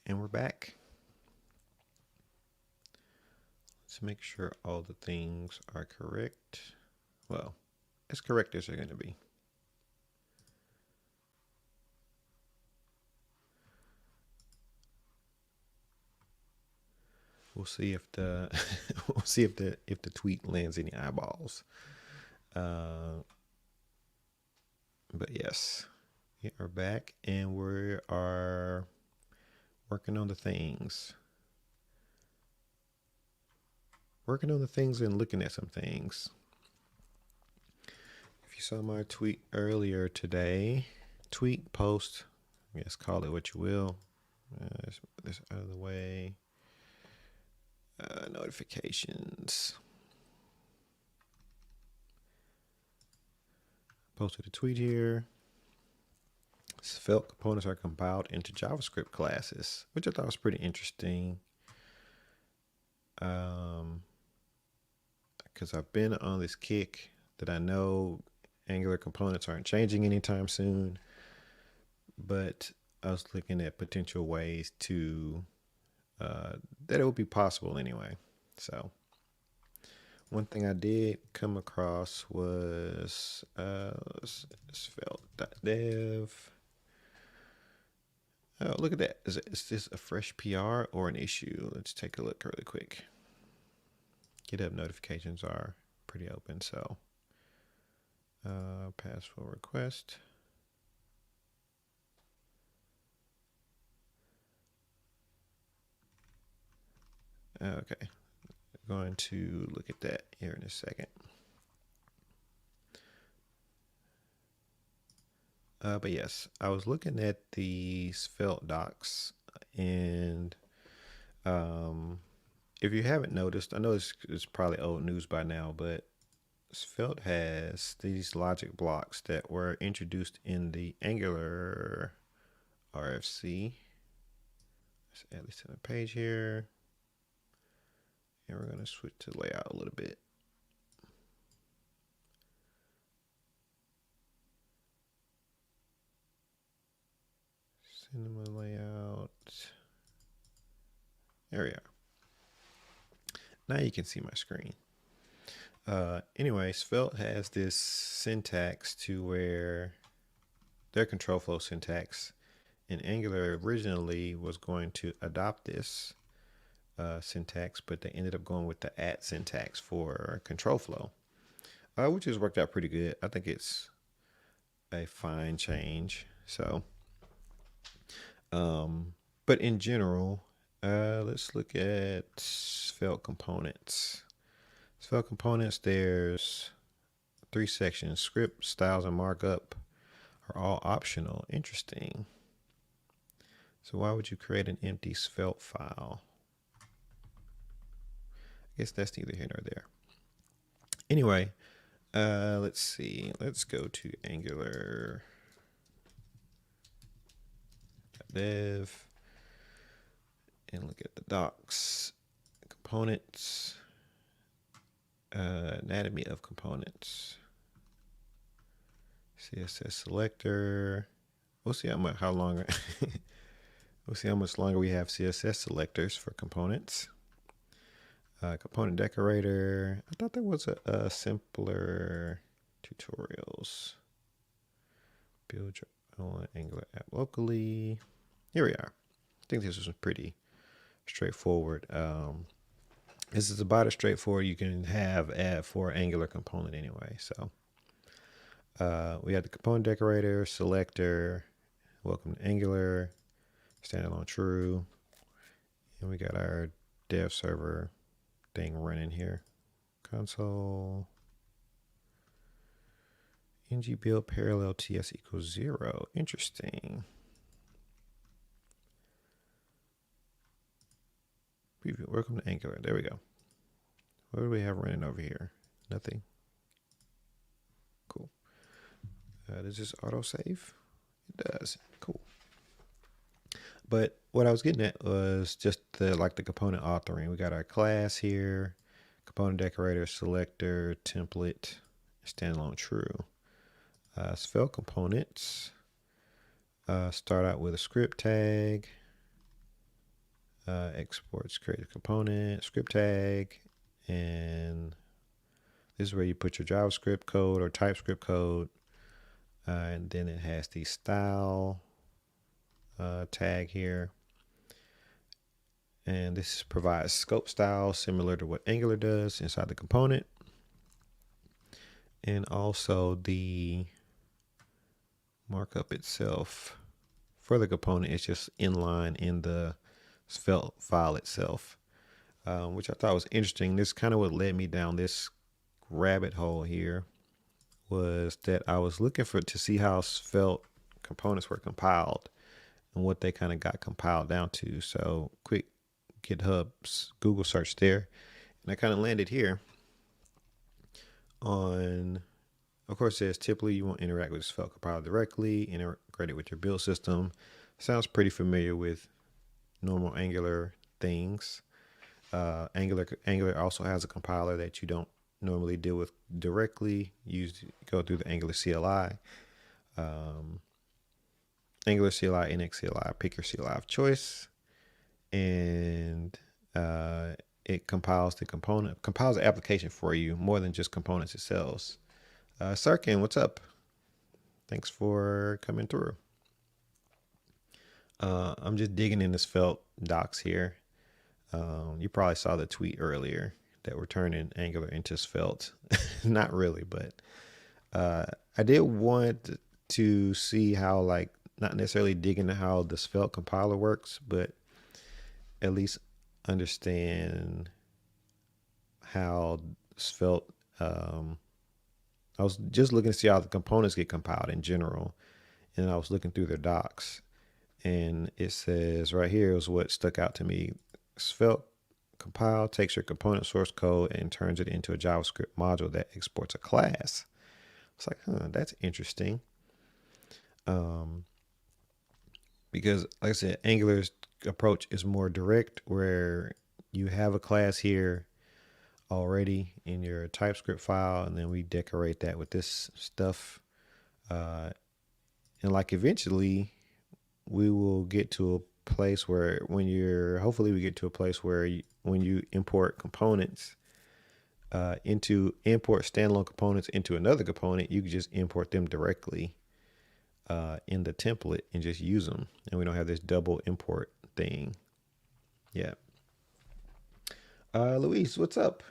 And we're back. Let's make sure all the things are correct. Well, as correct as they're going to be. We'll see if the we'll see if the tweet lands any eyeballs. Uh, but yes, we are back and we are working on the things. Working on the things and looking at some things. If you saw my tweet earlier today, tweet, post, yes, call it what you will. Let's put this out of the way. Notifications. Posted a tweet here. Svelte components are compiled into JavaScript classes, which I thought was pretty interesting. Because I've been on this kick that I know Angular components aren't changing anytime soon, but I was looking at potential ways to that it would be possible anyway. So one thing I did come across was svelte.dev. Oh, look at that. Is this a fresh PR or an issue? Let's take a look really quick. GitHub notifications are pretty open, so password request. Okay, going to look at that here in a second. But yes, I was looking at the Svelte docs, and if you haven't noticed, I know it's probably old news by now, but Svelte has these logic blocks that were introduced in the Angular RFC. Let's add this to the page here. And we're going to switch to layout a little bit. Cinema layout. There we are. Now you can see my screen. Anyway, Svelte has this syntax to where their control flow syntax in Angular originally was going to adopt this syntax, but they ended up going with the at syntax for control flow, which has worked out pretty good. I think it's a fine change. So, but in general, let's look at Svelte components. Svelte components, there's 3 sections: script, styles, and markup are all optional. Interesting. So why would you create an empty Svelte file? I guess that's neither here nor there. Anyway, let's see. Let's go to Angular dev and look at the docs, components, anatomy of components, CSS selector. We'll see how long. We'll see how much longer we have CSS selectors for components. Component decorator. I thought there was a simpler tutorials. Build your own Angular app locally. Here we are. I think this was pretty straightforward. This is about as straightforward you can have for Angular component anyway. So we have the component decorator, selector, welcome to Angular, standalone true, and we got our dev server thing running here. Console ng build parallel ts equals 0. Interesting. Preview. Welcome to Angular. There we go. What do we have running over here? Nothing. Cool. Does this autosave? It does. Cool. But what I was getting at was just the component authoring. We got our class here, component decorator, selector, template, standalone true. Svelte components start out with a script tag. Exports, create a component, script tag, and this is where you put your JavaScript code or TypeScript code. And then it has the style tag here. And this provides scope style similar to what Angular does inside the component. And also the markup itself for the component is just inline in the Svelte file itself, which I thought was interesting. This kind of what led me down this rabbit hole here was that I was looking to see how Svelte components were compiled and what they kind of got compiled down to. So quick GitHub's Google search there, and I kind of landed here on, of course, it says typically you won't interact with Svelte compiler directly, integrate it with your build system. Sounds pretty familiar with normal Angular things. Angular also has a compiler that you don't normally deal with directly. Go through the Angular CLI. Angular CLI, NX CLI, pick your CLI of choice. And it compiles the application for you more than just components it sells. Sarkin, what's up? Thanks for coming through. I'm just digging in the Svelte docs here. You probably saw the tweet earlier that we're turning Angular into Svelte. Not really, but I did want to see how, like, not necessarily dig into how the Svelte compiler works, but at least understand how Svelte. I was just looking to see how the components get compiled in general, and I was looking through their docs, and it says right here is what stuck out to me. Svelte compile takes your component source code and turns it into a JavaScript module that exports a class. It's like, that's interesting. Because, like I said, Angular's approach is more direct, where you have a class here already in your TypeScript file, and then we decorate that with this stuff. And like eventually we will get to a place where hopefully we get to a place where when you import components import standalone components into another component, you can just import them directly in the template and just use them. And we don't have this double import thing. Yeah. Luis, what's up?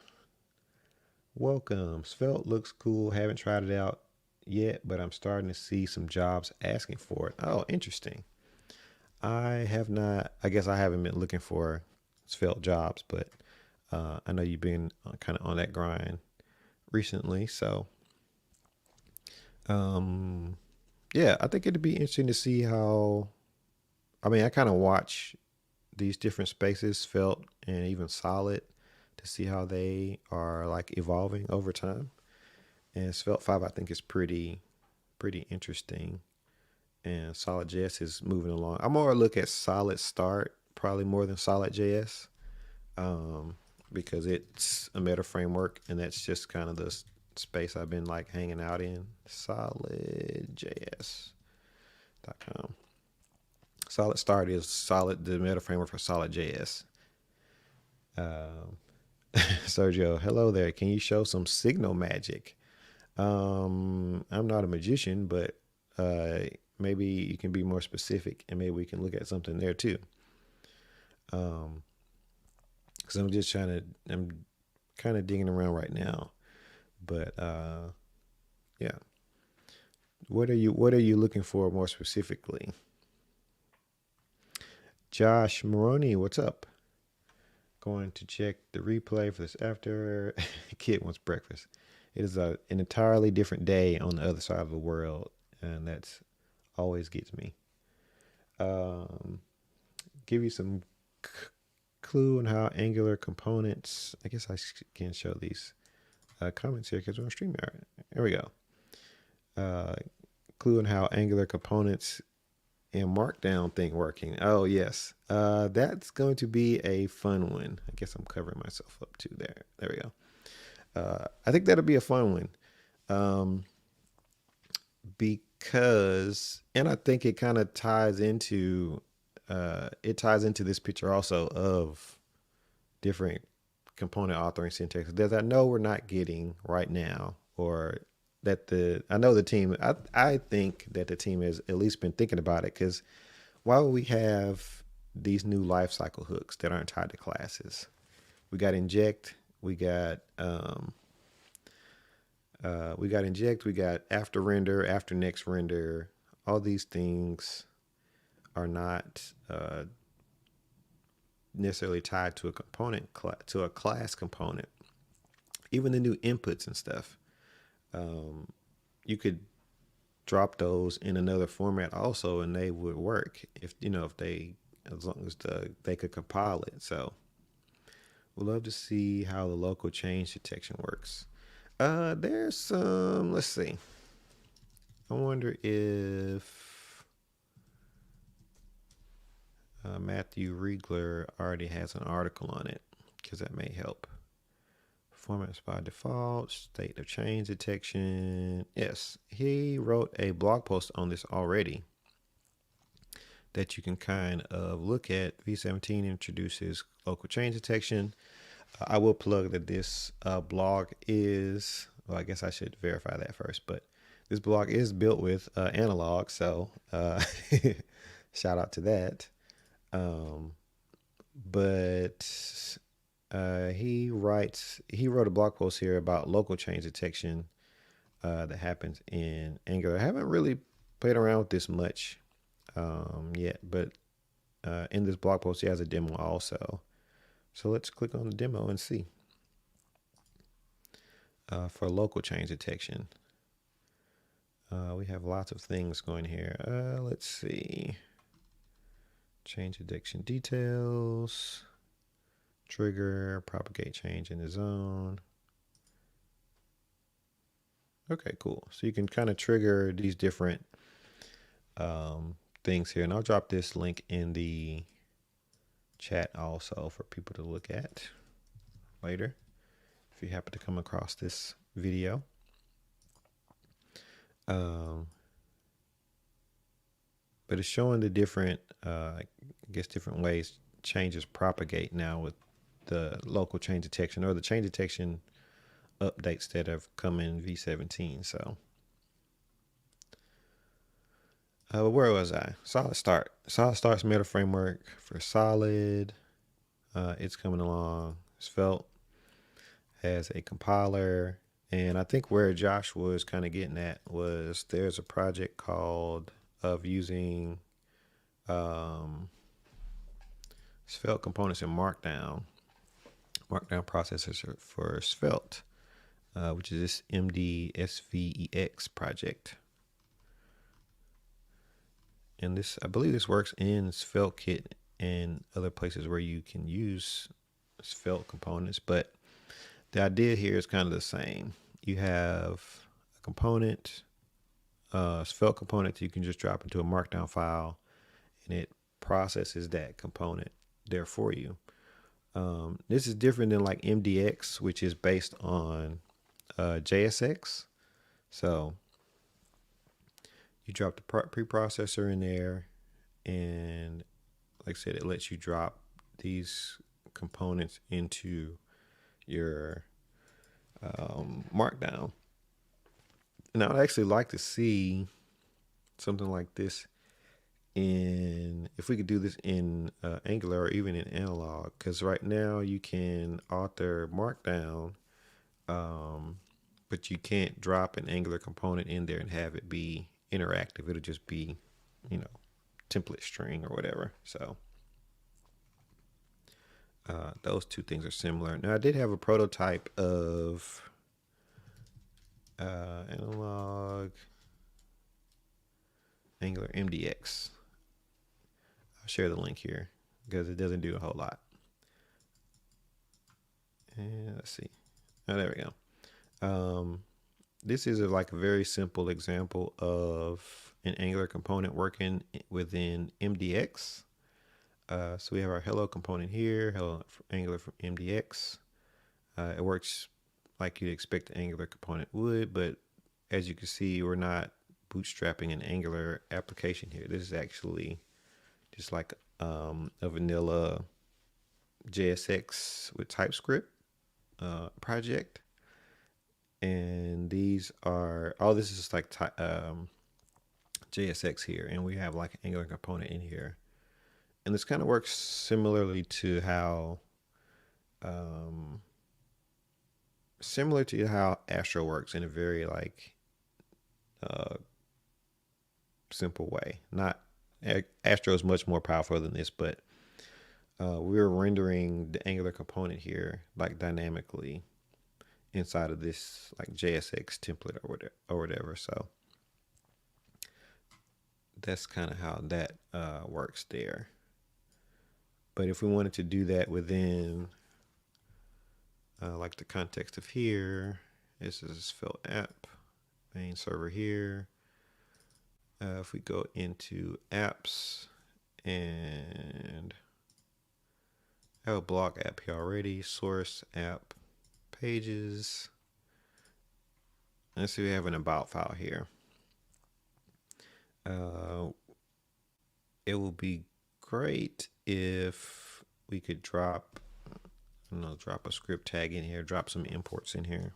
Welcome. Svelte looks cool. Haven't tried it out yet, but I'm starting to see some jobs asking for it. Oh, interesting. I have not, I guess I haven't been looking for Svelte jobs, but I know you've been kind of on that grind recently. So, yeah, I think it'd be interesting to see how, I kind of watch these different spaces, Svelte and even Solid, to see how they are like evolving over time. And Svelte 5, I think, is pretty interesting. And Solid.js is moving along. I'm more look at Solid Start, probably more than Solid.js, because it's a meta framework, and that's just kind of the space I've been like hanging out in. Solidjs.com. Solid Start is the meta framework for Solid.js. Sergio, hello there. Can you show some signal magic? I'm not a magician, but maybe you can be more specific, and maybe we can look at something there too. Because I'm kind of digging around right now, but yeah. What are you looking for more specifically? Josh Maroney, what's up? Going to check the replay for this after. Kid wants breakfast. It is an entirely different day on the other side of the world, and that's always gets me. Give you some clue on how Angular components. I guess I can show these comments here because we're on StreamYard. There we go. Clue on how Angular components and Markdown thing working. Oh yes, that's going to be a fun one. I guess I'm covering myself up too there. There we go. I think that'll be a fun one, because, and I think it kind of ties into it ties into this picture also of different component authoring syntax that I know we're not getting right now, or that I know the team, I think that the team has at least been thinking about it, because why would we have these new lifecycle hooks that aren't tied to classes? We got inject, we got inject, we got after render, after next render. All these things are not necessarily tied to a component, to a class component. Even the new inputs and stuff, you could drop those in another format also, and they would work if they, as long as they could compile it. So we'd love to see how the local change detection works. There's some. Let's see. I wonder if Matthew Riegler already has an article on it, because that may help. Performance by default, state of change detection. Yes, he wrote a blog post on this already that you can kind of look at. V17 introduces local change detection. I will plug that this blog is, well, I guess I should verify that first, but this blog is built with analog, so shout out to that. But he wrote a blog post here about local change detection that happens in Angular. I haven't really played around with this much yet, but in this blog post he has a demo also. So let's click on the demo and see. For local change detection, we have lots of things going here. Let's see. Change detection details, trigger, propagate change in the zone. Okay, cool. So you can kind of trigger these different things here. And I'll drop this link in the chat also for people to look at later if you happen to come across this video. But it's showing the different, different ways changes propagate now with the local change detection, or the change detection updates that have come in V17. So, where was I? Solid Start. Solid Start's meta framework for Solid. It's coming along. Svelte has a compiler. And I think where Josh was kind of getting at was there's a project called of using Svelte components in Markdown processors for Svelte, which is this MDSVEX project. And this, I believe this works in SvelteKit and other places where you can use Svelte components, but the idea here is kind of the same. You have a component, Svelte component that you can just drop into a Markdown file, and it processes that component there for you. This is different than like MDX, which is based on JSX. So you drop the preprocessor in there, and like I said, it lets you drop these components into your Markdown. And I would actually like to see something like this if we could do this in Angular or even in analog, because right now you can author Markdown, but you can't drop an Angular component in there and have it be interactive. It'll just be, template string or whatever. So those two things are similar. Now I did have a prototype of analog Angular MDX. I'll share the link here because it doesn't do a whole lot. And let's see. Oh, there we go. This is like a very simple example of an Angular component working within MDX. So we have our hello component here, hello Angular from MDX. It works like you'd expect an Angular component would, but as you can see, we're not bootstrapping an Angular application here. This is actually just like a vanilla JSX with TypeScript project. And these are, all this is like JSX here. And we have like an Angular component in here. And this kind of works similarly to how, Astro works in a very like simple way. Not Astro is much more powerful than this, but we're rendering the Angular component here like dynamically inside of this like JSX template or whatever. So that's kind of how that works there. But if we wanted to do that within like the context of here, this is Svelte app, main server here. If we go into apps, and I have a blog app here already, source app pages. Let's see, we have an about file here. It will be great if we could drop a script tag in here, drop some imports in here.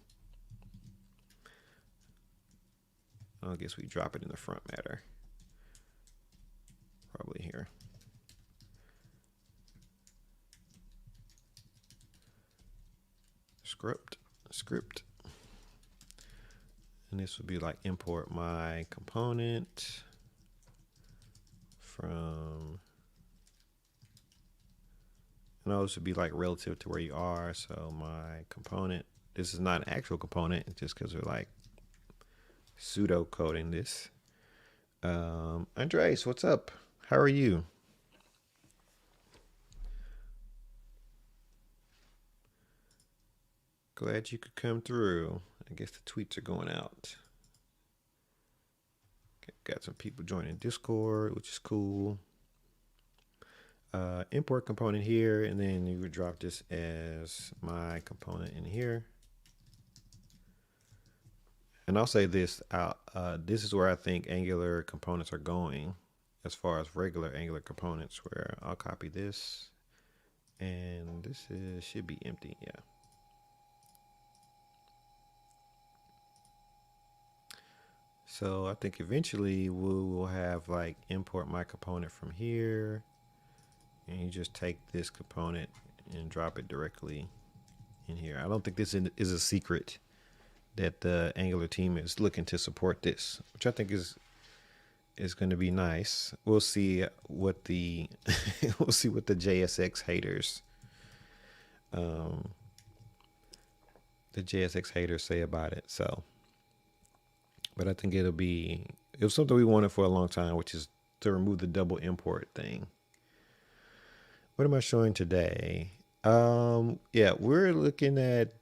I guess we drop it in the front matter. Probably here. Script. And this would be like import my component from, and this would be like relative to where you are. So my component, this is not an actual component just because we're like pseudo coding this. Andres, what's up? How are you? Glad you could come through. I guess the tweets are going out. Okay, got some people joining Discord, which is cool. Import component here, and then you would drop this as my component in here. And I'll say this out. This is where I think Angular components are going as far as regular Angular components, where I'll copy this, and this should be empty. Yeah. So I think eventually we will have like import my component from here, and you just take this component and drop it directly in here. I don't think this is a secret that the Angular team is looking to support this, which I think is going to be nice. We'll see what the we'll see what the JSX haters say about it. So, but I think it was something we wanted for a long time, which is to remove the double import thing. What am I showing today? Yeah, we're looking at,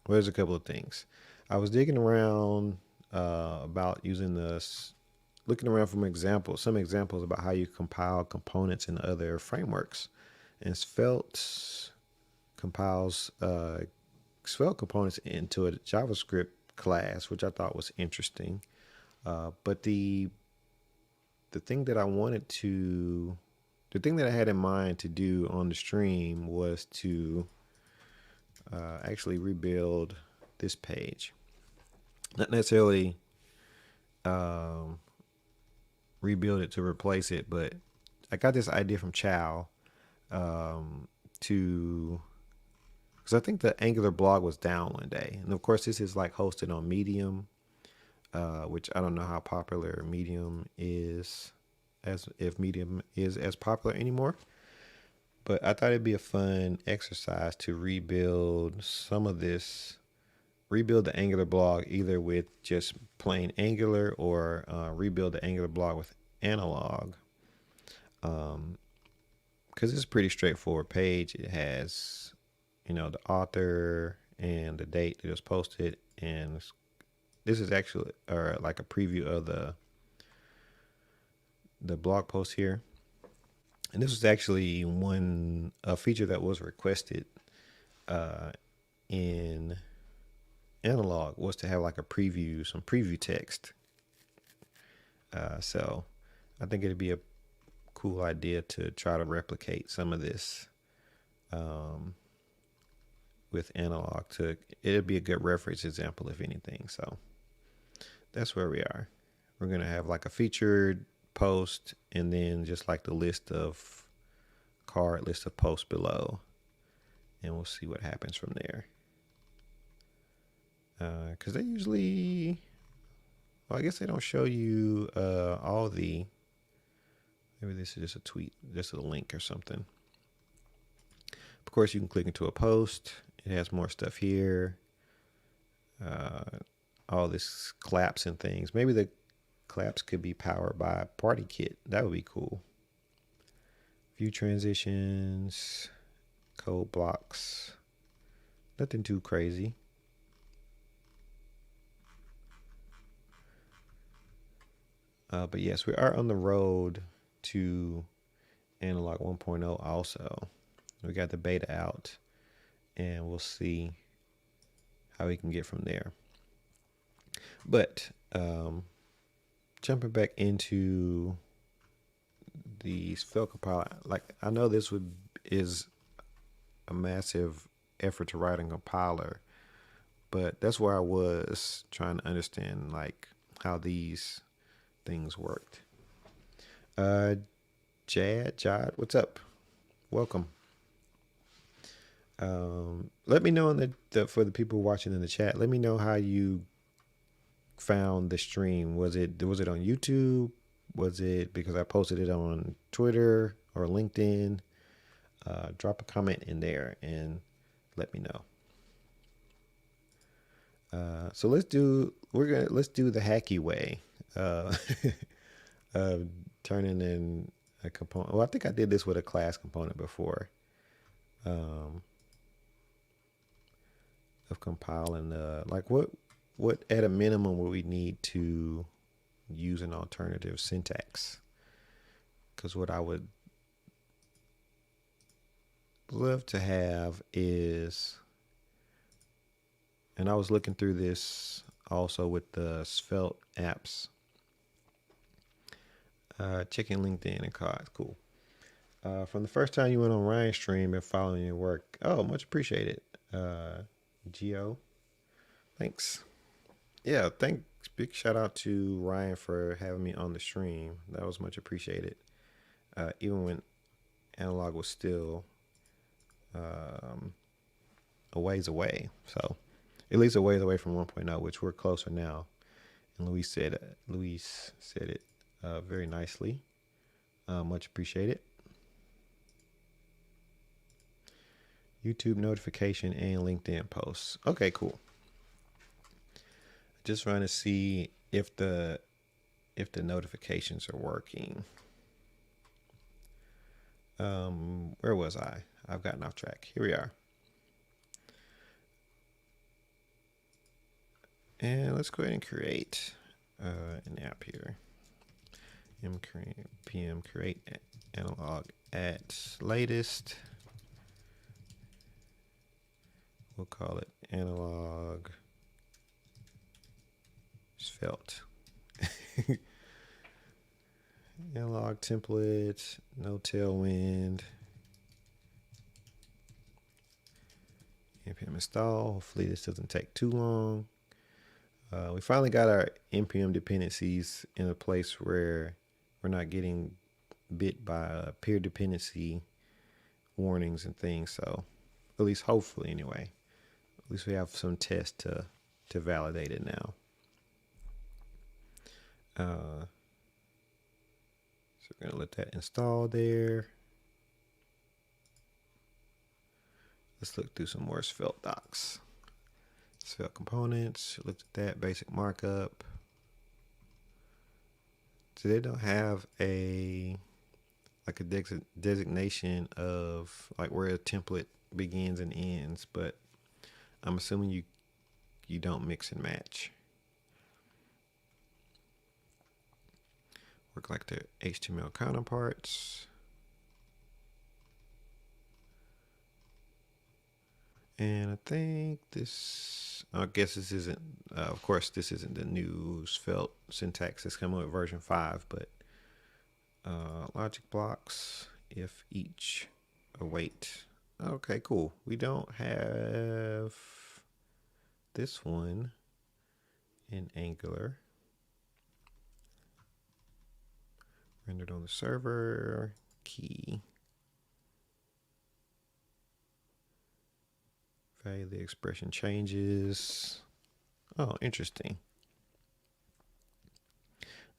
there's a couple of things. I was digging around about using this, looking around from some examples about how you compile components in other frameworks. And Svelte compiles Svelte components into a JavaScript class, which I thought was interesting. But the thing that I had in mind to do on the stream was to actually rebuild this page. Not necessarily rebuild it to replace it, but I got this idea from Chow because I think the Angular blog was down one day. And of course, this is like hosted on Medium, which I don't know how popular Medium is, if Medium is as popular anymore. But I thought it'd be a fun exercise to rebuild the Angular blog either with just plain Angular or rebuild the Angular blog with analog. Because it's a pretty straightforward page. It has, the author and the date that it was posted. And this is actually like a preview of the blog post here. And this was actually a feature that was requested in analog, was to have like some preview text. So I think it'd be a cool idea to try to replicate some of this um, with analog. It'd be a good reference example, if anything. So that's where we are. We're gonna have like a featured post, and then just like the list of posts below, and we'll see what happens from there. Because they usually, well, I guess they don't show you all the. Maybe this is just a tweet, just a link or something. Of course, you can click into a post. It has more stuff here. All this claps and things. Maybe the claps could be powered by Party Kit. That would be cool. View transitions, code blocks. Nothing too crazy. But yes, we are on the road to Analog 1.0 also. We got the beta out, and we'll see how we can get from there. But jumping back into the Svelte compiler, like I know this is a massive effort to write a compiler, but that's where I was trying to understand like how these things worked. Jad, what's up? Welcome. Let me know in for the people watching in the chat. Let me know how you found the stream. Was it on YouTube? Was it because I posted it on Twitter or LinkedIn? Drop a comment in there and let me know. So let's do the hacky way. Turning in a component. Well, I think I did this with a class component before. Of compiling like what at a minimum would we need to use an alternative syntax? Because what I would love to have is, and I was looking through this also with the Svelte apps, checking LinkedIn and cards. Cool. From the first time you went on Ryan's stream and following your work. Oh, much appreciated. Geo, thanks. Yeah, thanks. Big shout out to Ryan for having me on the stream. That was much appreciated. Even when Analog was still a ways away. So at least a ways away from 1.0, which we're closer now. And Luis said it very nicely. Much appreciated. YouTube notification and LinkedIn posts. Okay, cool. Just trying to see if the notifications are working. Where was I? I've gotten off track. Here we are. And let's go ahead and create an app here. PM create analog at latest. We'll call it analog Svelte. Analog template, no tailwind. npm install. Hopefully this doesn't take too long. We finally got our npm dependencies in a place where we're not getting bit by peer dependency warnings and things. So at least hopefully anyway. At least we have some tests to validate it now. So we're going to let that install there. Let's look through some more Svelte docs. Svelte components, looked at that, basic markup. So they don't have a designation of like where a template begins and ends, but I'm assuming you don't mix and match. Work like the HTML counterparts. And I think this, I guess this isn't, of course, this isn't the new Svelte syntax that's coming with version 5, but logic blocks if each await. Okay, cool. We don't have this one in Angular. Rendered on the server, key. Value of the expression changes. Oh, interesting.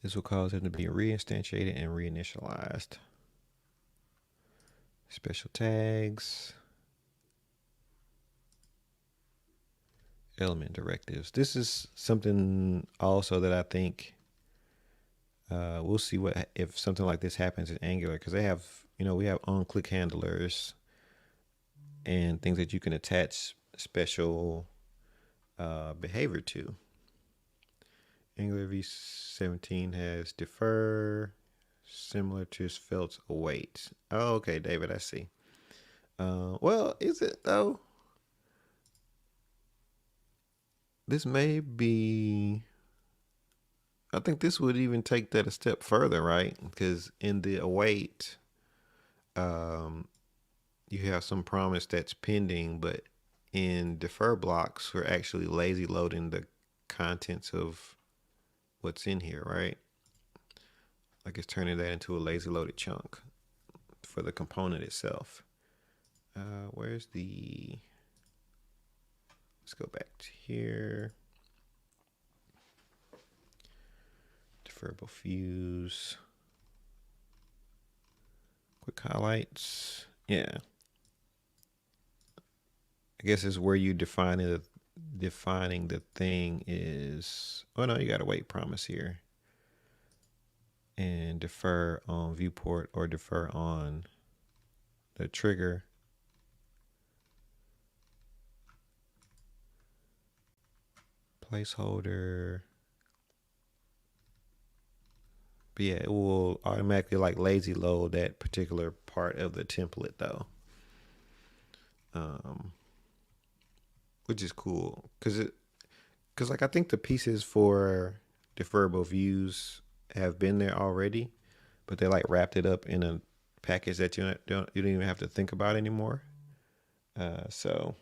This will cause them to be reinstantiated and reinitialized. Special tags. Element directives. This is something also that I think we'll see what if something like this happens in Angular, because they have, we have on-click handlers and things that you can attach special behavior to. Angular v17 has defer, similar to Svelte's await. Oh, okay, David, I see. Well, is it though? This may be. I think this would even take that a step further, right? Because in the await, you have some promise that's pending, but in defer blocks, we're actually lazy loading the contents of what's in here, right? Like it's turning that into a lazy loaded chunk for the component itself. Where's the, let's go back to here. Deferrable fuse. Quick highlights. Yeah. I guess it's where you defining the thing is. Oh no, you got to wait promise here. And defer on viewport or defer on the trigger. Placeholder. But yeah, it will automatically like lazy load that particular part of the template though. Which is cool because like I think the pieces for deferrable views have been there already, but they like wrapped it up in a package that you don't even have to think about anymore. So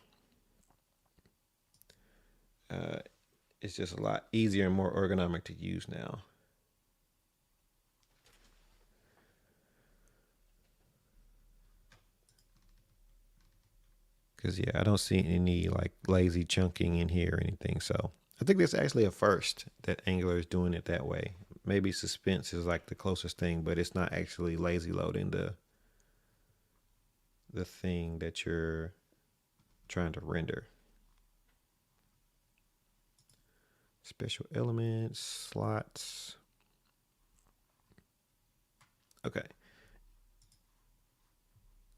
it's just a lot easier and more ergonomic to use now. Because yeah, I don't see any like lazy chunking in here or anything. So I think that's actually a first that Angular is doing it that way. Maybe suspense is like the closest thing, but it's not actually lazy loading the thing that you're trying to render. Special elements, slots. Okay.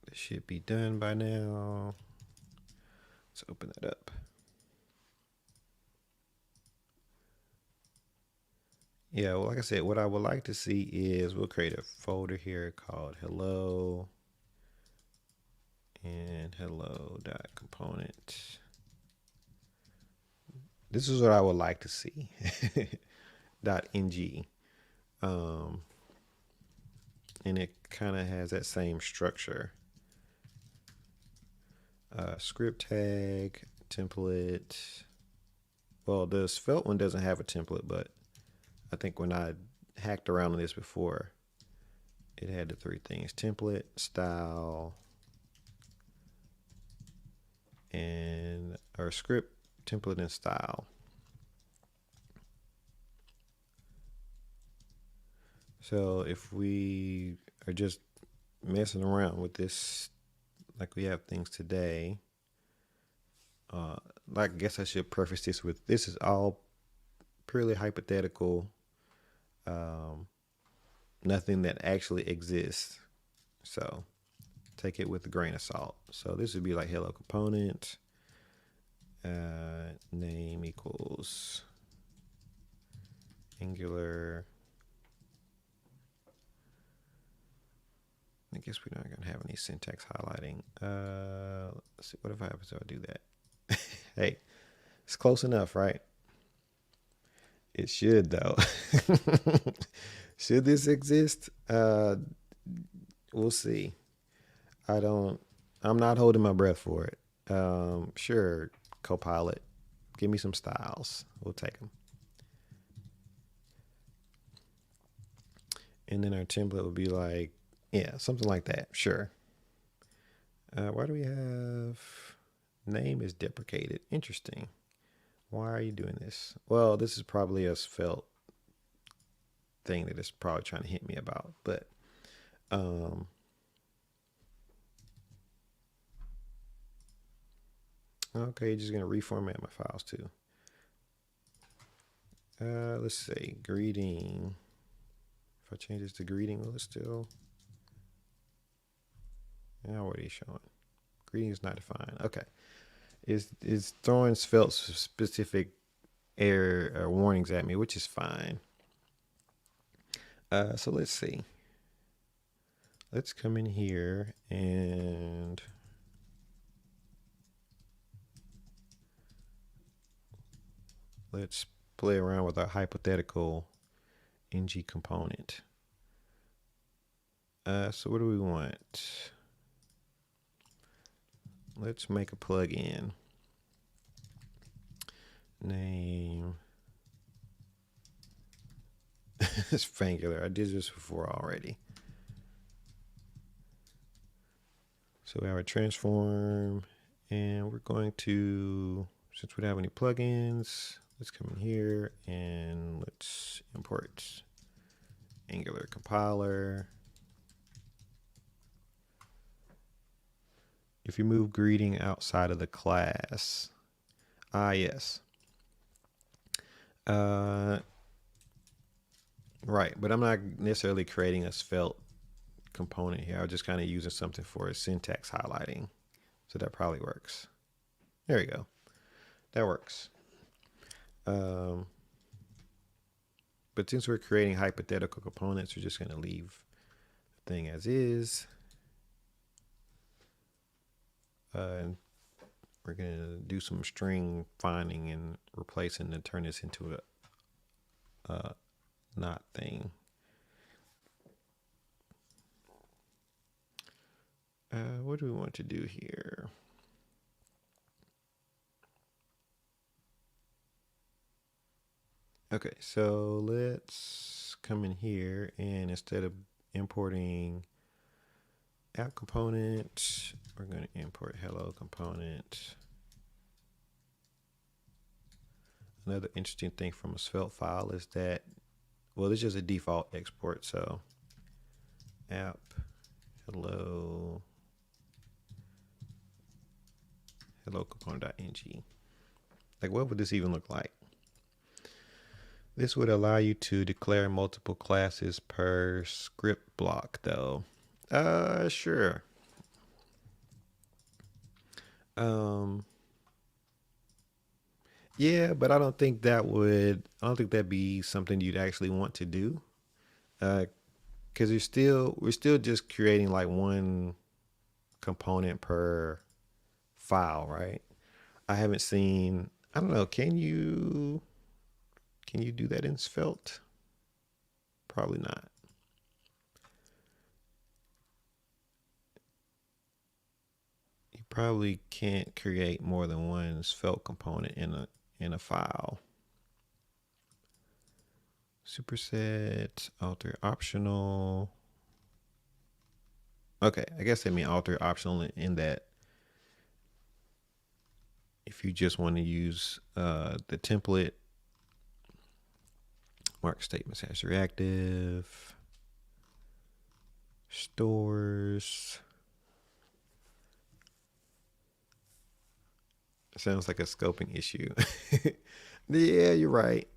This should be done by now. Let's open that up. Yeah, well, like I said, what I would like to see is we'll create a folder here called hello and hello.component. This is what I would like to see. .ng. And it kind of has that same structure. Script tag, template. Well, the Svelte one doesn't have a template, but I think when I hacked around on this before, it had the three things: template, style, and our script, template, and style. So if we are just messing around with this, like we have things today, like I guess I should preface this with this is all purely hypothetical, nothing that actually exists. So take it with a grain of salt. So this would be like hello component, name equals Angular. I guess we're not gonna have any syntax highlighting. Let's see, what if I do that? Hey, it's close enough, right? It should though. Should this exist? We'll see. I don't. I'm not holding my breath for it. Sure, Copilot, give me some styles. We'll take them. And then our template would be like, yeah, something like that. Sure. Why do we have name is deprecated? Interesting. Why are you doing this? Well, this is probably a Svelte thing that it's probably trying to hit me about. But okay, you're just gonna reformat my files too. Let's say greeting. If I change this to greeting, will it still? Now what are you showing? Greeting is not defined. Okay, it's throwing Svelte specific error or warnings at me, which is fine. So let's see. Let's come in here and let's play around with our hypothetical ng component. So what do we want? Let's make a plugin. Name. It's Fangular. I did this before already. So we have a transform, and we're going to, since we don't have any plugins, let's come in here and let's import Angular compiler. If you move greeting outside of the class, yes. Right, but I'm not necessarily creating a Svelte component here. I'm just kind of using something for syntax highlighting. So that probably works. There we go. That works. But since we're creating hypothetical components, we're just going to leave the thing as is. And we're going to do some string finding and replacing to turn this into a not thing. What do we want to do here? Okay, so let's come in here and instead of importing app component, we're going to import hello component. Another interesting thing from a Svelte file is that, well, it's just a default export. So app hello component.ng. Like, what would this even look like? This would allow you to declare multiple classes per script block, though. Sure. Yeah, but I don't think that'd be something you'd actually want to do. Because we're still just creating like one component per file, right? I haven't seen, I don't know, can you do that in Svelte? Probably not. You probably can't create more than one Svelte component in a file. Superset, alter optional. Okay, I guess they mean alter optional in that if you just want to use the template, mark statements as reactive, stores. Sounds like a scoping issue. Yeah, you're right.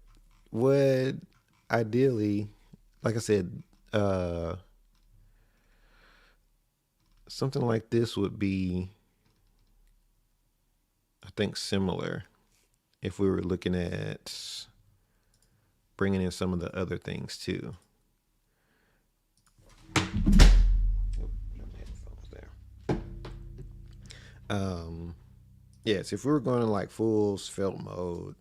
Would ideally, like I said, something like this would be, I think, similar if we were looking at bringing in some of the other things too. Yes, if we were going to like full Svelte mode,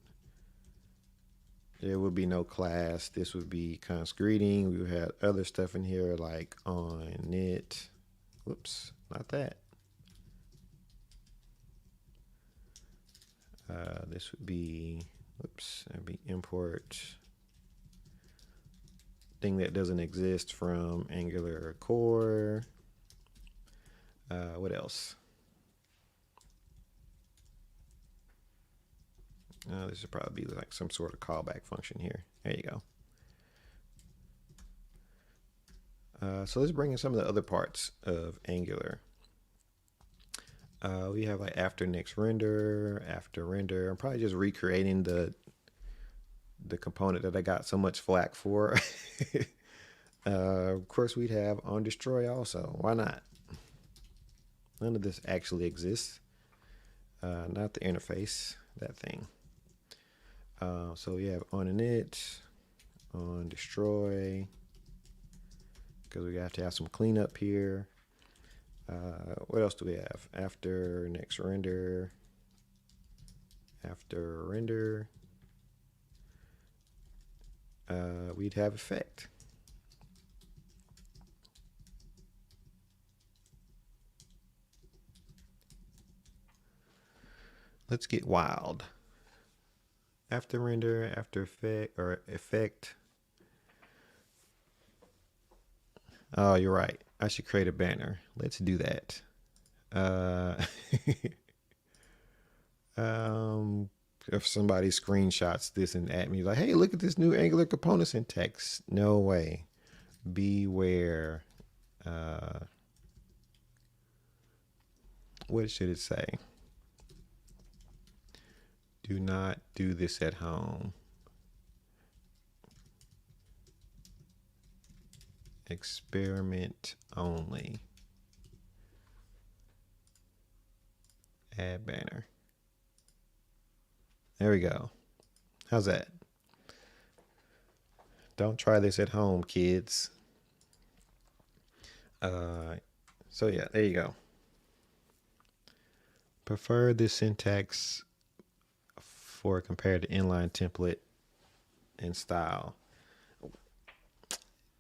there would be no class. This would be const greeting. We would have other stuff in here like on it. Whoops, not that. This would be, whoops, that'd be import thing that doesn't exist from Angular core. What else? This should probably be like some sort of callback function here. There you go. So let's bring in some of the other parts of Angular. We have like after next render, after render. I'm probably just recreating the component that I got so much flack for. Of course, we'd have on destroy also. Why not? None of this actually exists. Not the interface, that thing. So we have on init, on destroy, because we have to have some cleanup here. What else do we have? After next render, after render, we'd have effect. Let's get wild. After render, after effect, or effect. Oh, you're right. I should create a banner. Let's do that. If somebody screenshots this and at me like, hey, look at this new Angular component syntax. No way. Beware. What should it say? Do not do this at home. Experiment only. Add banner. There we go. How's that? Don't try this at home, kids. So yeah, there you go. Prefer this syntax for compared to inline template and style.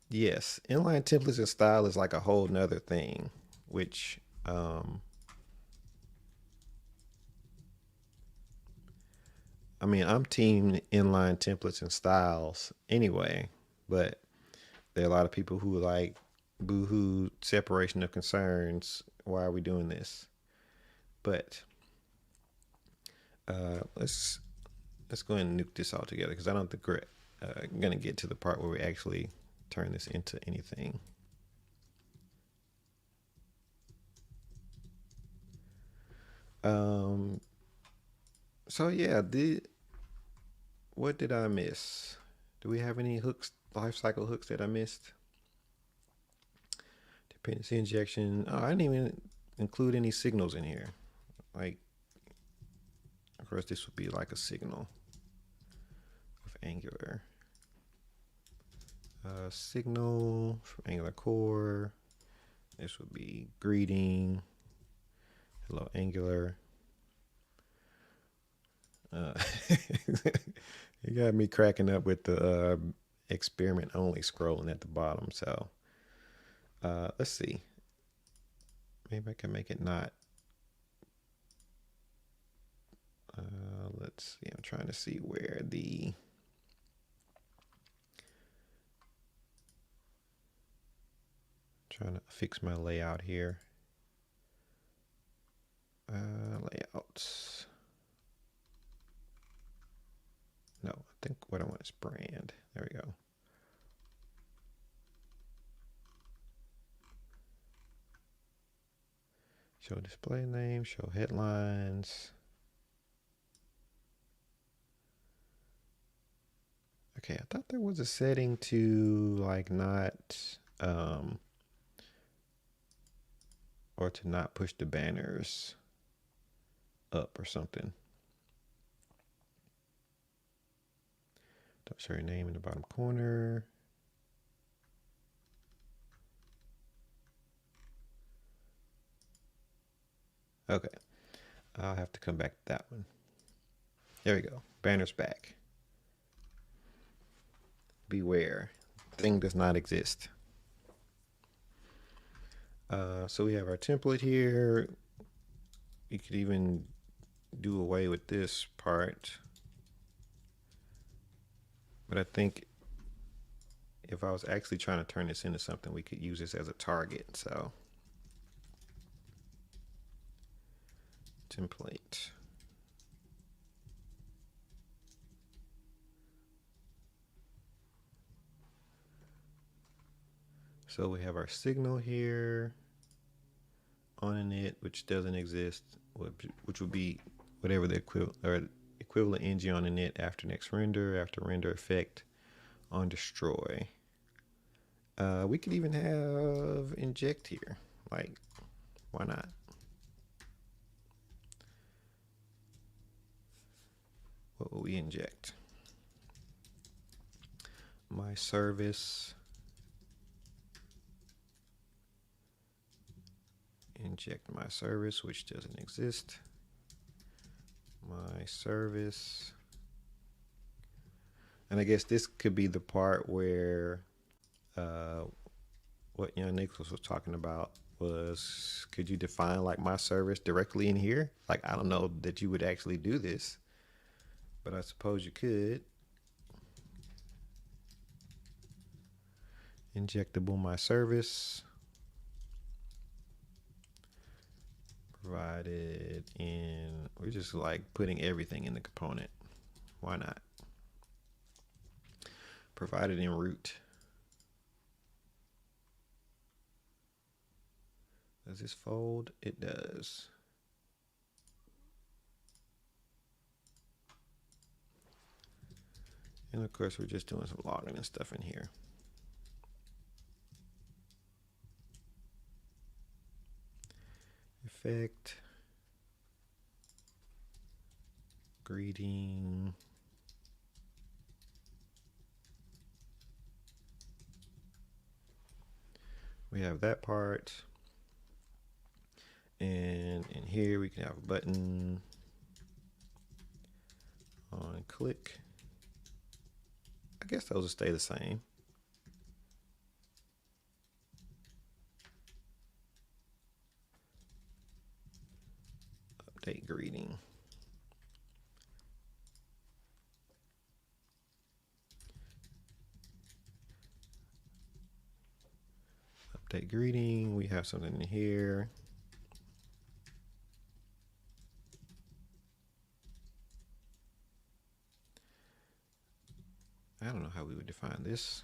Yes, inline templates and style is like a whole nother thing, which I mean, I'm team inline templates and styles anyway, but there are a lot of people who like boohoo separation of concerns. Why are we doing this? But let's go ahead and nuke this all together because I don't think we're gonna get to the part where we actually turn this into anything. So yeah, what did I miss? Do we have any hooks, lifecycle hooks that I missed? Dependency injection. Oh, I didn't even include any signals in here. Like, of course, this would be like a signal of Angular. Signal from Angular core. This would be greeting. Hello, Angular. You got me cracking up with the experiment only scrolling at the bottom. So let's see. Maybe I can make it not. Let's see. I'm trying to see where the trying to fix my layout here. Layouts. No, I think what I want is brand. There we go. Show display name, show headlines. Okay, I thought there was a setting to like not, or to not push the banners up or something. Don't show your name in the bottom corner. Okay. I'll have to come back to that one. There we go. Banner's back. Beware. Thing does not exist. So we have our template here. You could even do away with this part. But I think if I was actually trying to turn this into something, we could use this as a target. So template. So we have our signal here on init, which doesn't exist, which would be whatever the equivalent ng on init after next render, after render effect on destroy. We could even have inject here. Like, why not? What will we inject? My service. Inject my service, which doesn't exist. My service. And I guess this could be the part where what Nicholas was talking about was, could you define like my service directly in here? Like, I don't know that you would actually do this, but I suppose you could. Injectable my service. Provided in, we're just like putting everything in the component. Why not? Provided in root. Does this fold? It does. And of course, we're just doing some logging and stuff in here. Effect. Greeting. We have that part. And in here we can have a button on click. I guess those will stay the same. Update greeting. Update greeting. We have something in here. I don't know how we would define this.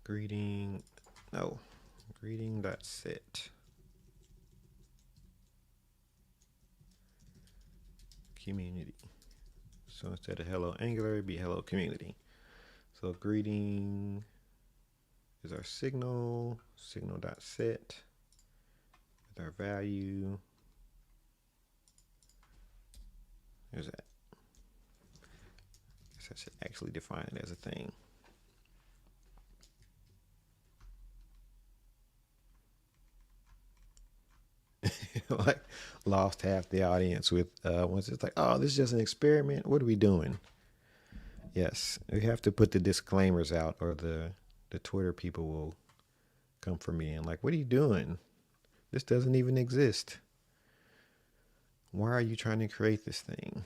Greeting, no, greeting.set. Community. So instead of hello Angular, it'd be hello community. So greeting is our signal, signal.set with our value. There's that. I should actually define it as a thing. Like, lost half the audience with once it's like, oh, this is just an experiment. What are we doing? Yes, we have to put the disclaimers out, or the Twitter people will come for me and like, what are you doing? This doesn't even exist. Why are you trying to create this thing?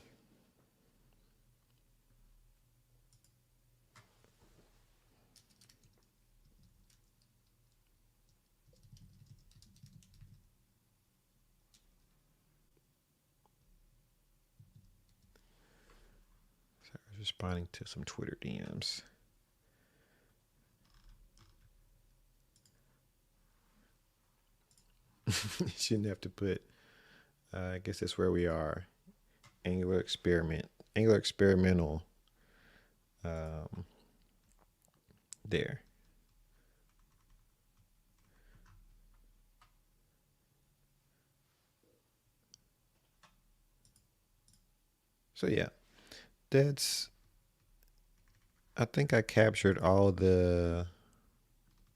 Responding to some Twitter DMs. You shouldn't have to put, I guess that's where we are. Angular experimental. There. So yeah, I think I captured all the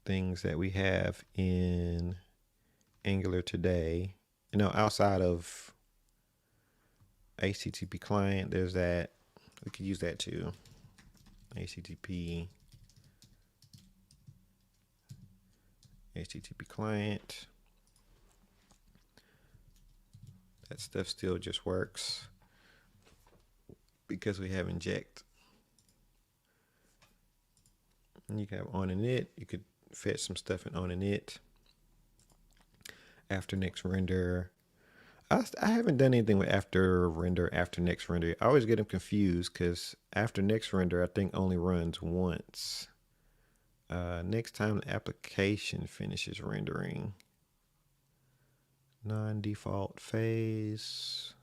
things that we have in Angular today. outside of HTTP client, there's that. We could use that too. HTTP client. That stuff still just works because we have inject. And you can have on init. You could fetch some stuff in on init. After next render. I haven't done anything with after render, after next render. I always get them confused because after next render, I think only runs once. Next time the application finishes rendering. Non-default phase.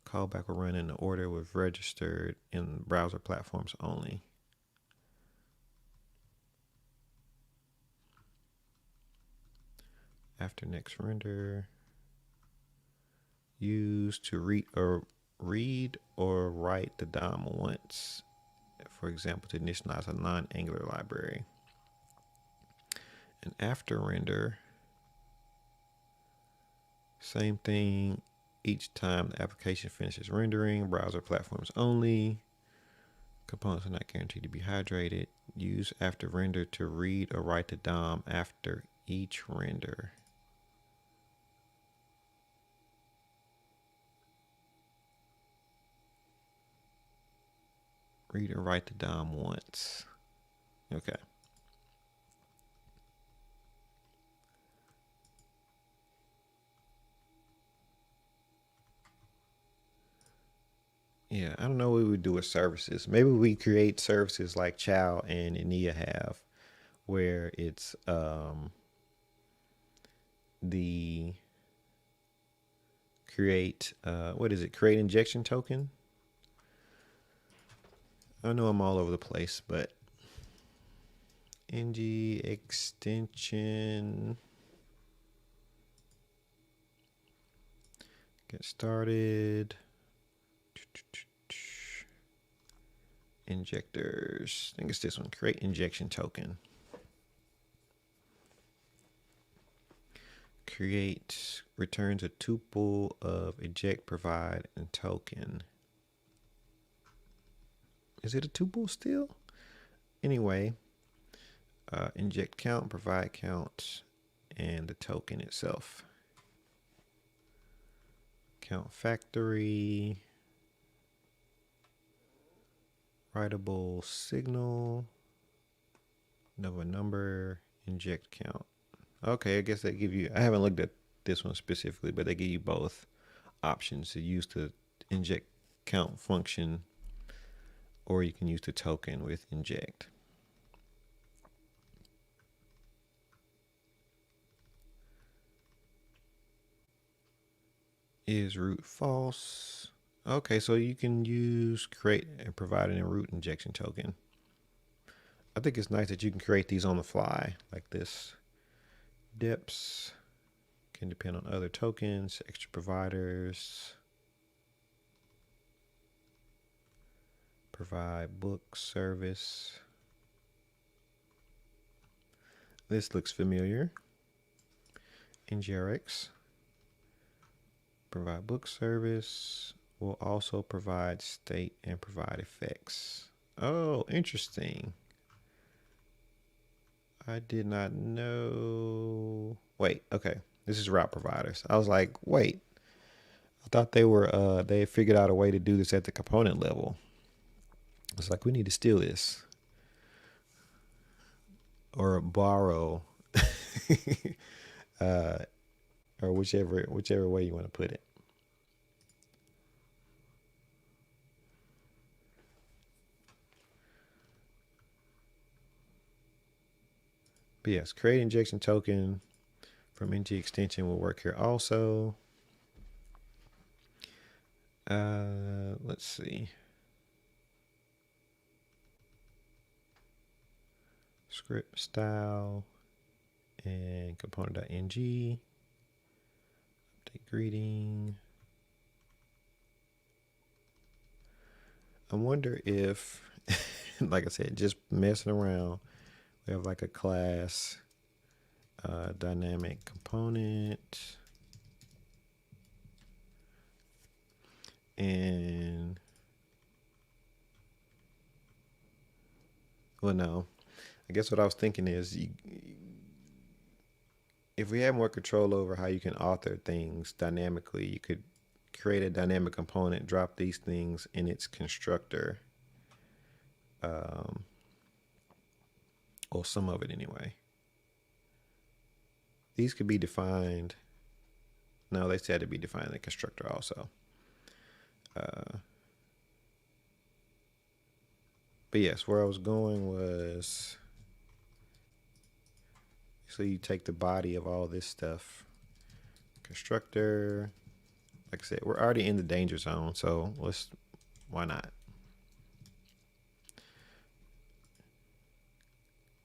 Callback will run in the order we've registered in browser platforms only. After next render. Use to read or write the DOM once. For example, to initialize a non-Angular library. And after render, same thing each time the application finishes rendering, browser platforms only. Components are not guaranteed to be hydrated. Use after render to read or write the DOM after each render. Read or write the DOM once. Okay. Yeah, I don't know what we would do with services. Maybe we create services like Chow and Enia have, where it's the create create injection token. I know I'm all over the place, but ng extension, get started. Injectors. I think it's this one. Create injection token. Create returns a tuple of eject, provide, and token. Is it a tuple still? Anyway, inject count, provide count, and the token itself. Count factory. Writable signal, Nova number, inject count. Okay, I guess they give you, I haven't looked at this one specifically, but they give you both options to use the inject count function, or you can use the token with inject. Is root false? Okay, so you can use create and provide an root injection token. I think it's nice that you can create these on the fly like this. Deps can depend on other tokens, extra providers. Provide book service. This looks familiar. NGRX. Provide book service. Will also provide state and provide effects. Oh, interesting. I did not know. Wait, okay. This is route providers. I was like, wait. I thought they were they figured out a way to do this at the component level. It's like we need to steal this. Or borrow. Or whichever way you want to put it. But yes, create injection token from ng extension will work here also. Let's see. Script style and component.ng. Update greeting. I wonder if, like I said, just messing around, we have like a class dynamic component. And well, no, I guess what I was thinking is if we had more control over how you can author things dynamically, you could create a dynamic component, drop these things in its constructor, or some of it anyway. These could be defined. No, they said to be defined in the constructor also. But yes, where I was going was, so you take the body of all this stuff, constructor. Like I said, we're already in the danger zone, so why not?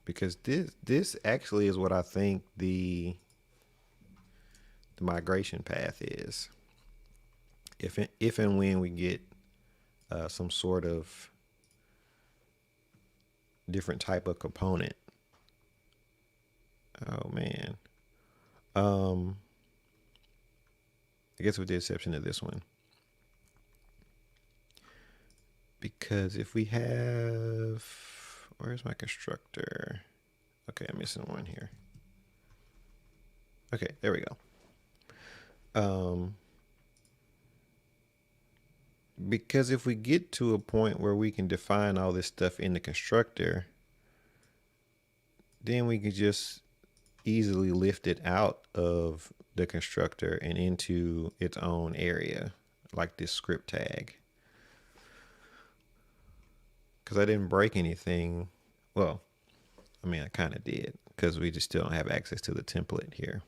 Because this actually is what I think the migration path is. If and when we get some sort of different type of component. Oh man. I guess with the exception of this one. Because if we have, where's my constructor? Okay, I'm missing one here. Okay, there we go. Because if we get to a point where we can define all this stuff in the constructor, then we can just easily lift it out of the constructor and into its own area, like this script tag. Because I didn't break anything. Well, I mean, I kind of did, because we just still don't have access to the template here.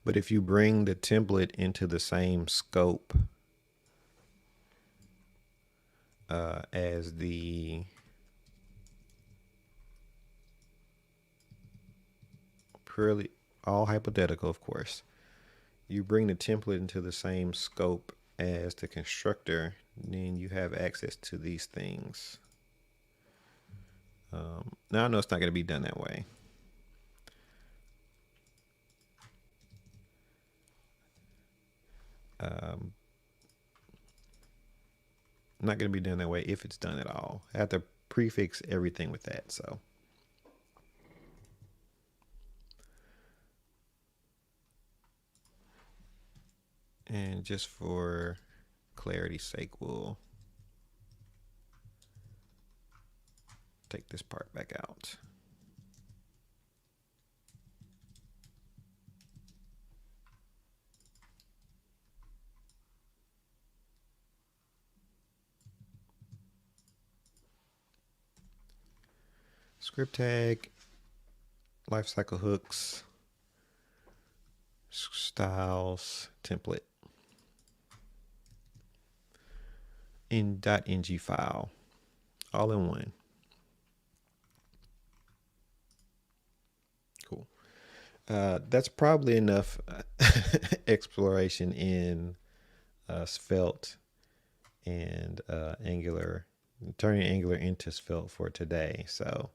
But if you bring the template into the same scope as the purely, all hypothetical, of course, you bring the template into the same scope as the constructor, then you have access to these things. Now I know it's not going to be done that way. Not going to be done that way if it's done at all. I have to prefix everything with that, so. And just for clarity's sake, we'll take this part back out. Script tag, lifecycle hooks, styles, template. In .ng file, all in one. Cool. That's probably enough exploration in Svelte and Angular, turning Angular into Svelte for today. So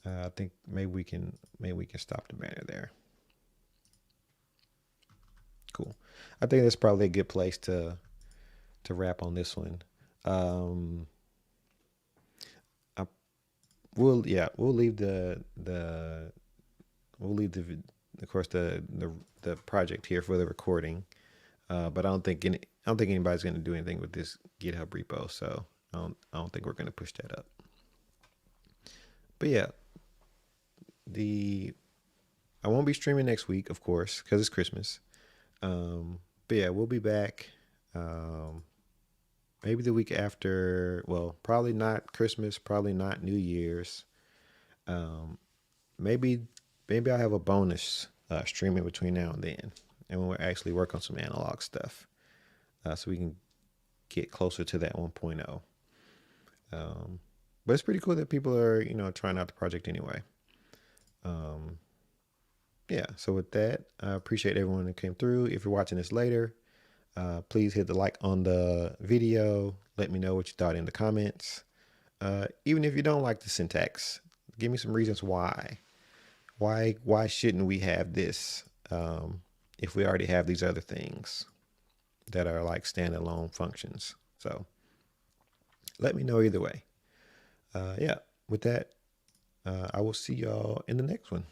I think maybe we can stop the banner there. Cool. I think that's probably a good place to wrap on this one. We'll leave of course the project here for the recording. But I don't think anybody's going to do anything with this GitHub repo, so I don't think we're going to push that up. But yeah, I won't be streaming next week, of course, because it's Christmas. But yeah, we'll be back. Maybe the week after. Well, probably not Christmas. Probably not New Year's. Maybe I'll have a bonus streaming between now and then, and when we'll actually work on some analog stuff, so we can get closer to that 1.0. But it's pretty cool that people are trying out the project anyway. Yeah, so with that, I appreciate everyone that came through. If you're watching this later, please hit the like on the video. Let me know what you thought in the comments. Even if you don't like the syntax, Give me some reasons why. Why shouldn't we have this if we already have these other things that are like standalone functions? So let me know either way. Yeah, with that, I will see y'all in the next one.